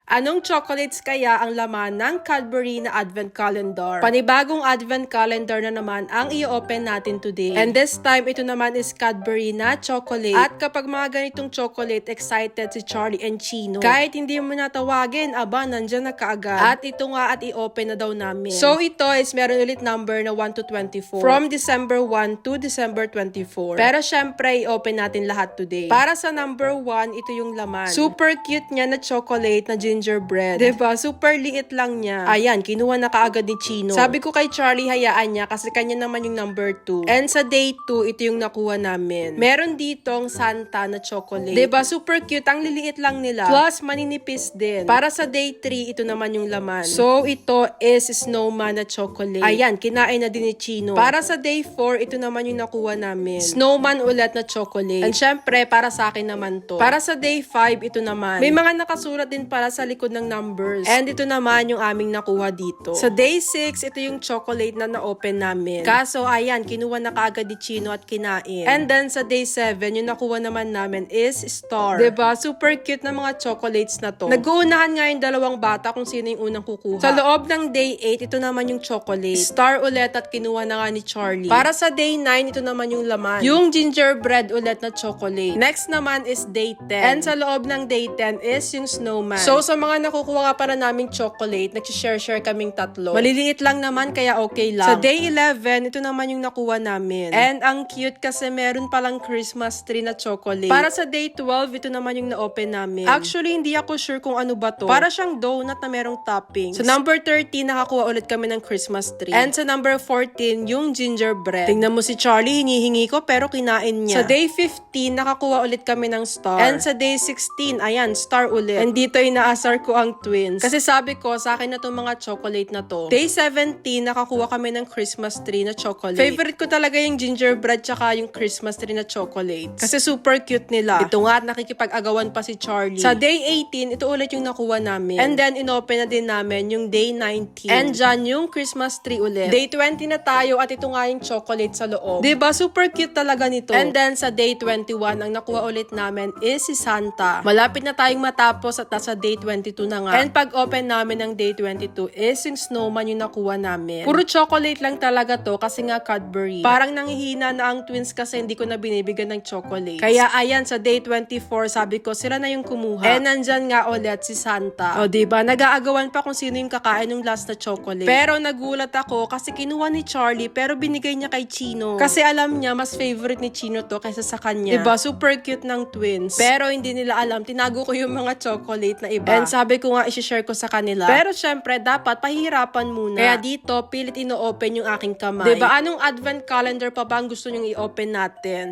Anong chocolates kaya ang laman ng Cadbury na Advent Calendar? Panibagong Advent Calendar na naman ang i-open natin today. And this time, ito naman is Cadbury na chocolate. At kapag mga ganitong chocolate, excited si Charlie and Chino. Kahit hindi mo natawagin, aba, nandyan na kaagad. At ito nga at i-open na daw namin. So ito is meron ulit number na 1 to 24. From December 1 to December 24. Pero syempre, i-open natin lahat today. Para sa number 1, ito yung laman. Super cute niya na chocolate na gingerbread. Diba? Super liit lang niya. Ayan, kinuha na kaagad ni Chino. Sabi ko kay Charlie, hayaan niya kasi kanya naman yung number 2. And sa day 2, ito yung nakuha namin. Meron ditong Santa na chocolate. Diba? Super cute. Ang liliit lang nila. Plus, maninipis din. Para sa day 3, ito naman yung laman. So, ito is snowman na chocolate. Ayan, kinain na din ni Chino. Para sa day 4, ito naman yung nakuha namin. Snowman ulit na chocolate. And syempre, para sa akin naman to. Para sa day 5, ito naman. May mga nakasulat din para sa likod ng numbers. And ito naman yung aming nakuha dito. Sa day 6, ito yung chocolate na na-open namin. Kaso, ayan, kinuha na kaagad ni Chino at kinain. And then, sa day 7, yung nakuha naman namin is star. Diba? Super cute na mga chocolates na to. Nag-uunahan nga yung dalawang bata kung sino yung unang kukuha. Sa loob ng day 8, ito naman yung chocolate. Star ulit at kinuha na nga ni Charlie. Para sa day 9, ito naman yung laman. Yung gingerbread ulit na chocolate. Next naman is day 10. And sa loob ng day 10 is yung snowman. So, sa mga nakukuha nga para naming chocolate, nag-share kaming tatlo. Maliliit lang naman, kaya okay lang. Sa day 11, ito naman yung nakuha namin. And ang cute kasi meron palang Christmas tree na chocolate. Para sa day 12, ito naman yung na-open namin. Actually, hindi ako sure kung ano ba to. Para siyang donut na merong toppings. Sa number 13, nakakuha ulit kami ng Christmas tree. And sa number 14, yung gingerbread. Tingnan mo si Charlie, hinihingi ko pero kinain niya. Sa day 15, nakakuha ulit kami ng star. And sa day 16, ayan, star ulit. And dito inaasar ko ang twins. Kasi sabi ko, sa akin na itong mga chocolate na to. Day 17, nakakuha kami ng Christmas tree na chocolate. Favorite ko talaga yung gingerbread tsaka yung Christmas tree na chocolate. Kasi super cute nila. Ito nga at nakikipag-agawan pa si Charlie. Sa day 18, ito ulit yung nakuha namin. And then, inopen na din namin yung day 19. And dyan yung Christmas tree ulit. Day 20 na tayo at ito nga yung chocolate sa loob. Diba? Super cute talaga nito. And then, sa day 21, ang nakuha ulit namin is si Santa. Malapit na tayong matapos at nasa day 22 na nga. And pag open namin ng day 22 is yung snowman yung nakuha namin. Puro chocolate lang talaga to kasi nga Cadbury. Parang nanghihina na ang twins kasi hindi ko na binibigyan ng chocolate. Kaya ayan, sa day 24, sabi ko, sila na yung kumuha. And nandyan nga ulit si Santa. O diba, nag-aagawan pa kung sino yung kakain ng last na chocolate. Pero nagulat ako kasi kinuha ni Charlie pero binigay niya kay Chino. Kasi alam niya, mas favorite ni Chino to kaysa sa kanya. Diba, super cute ng twins. Pero hindi nila alam, tinago ko yung mga chocolate na iba. And sabi ko nga, isi-share ko sa kanila. Pero syempre, dapat pahihirapan muna. Kaya dito, pilit ino-open yung aking kamay. Diba, anong advent calendar pa ba ang gusto nyong i-open natin?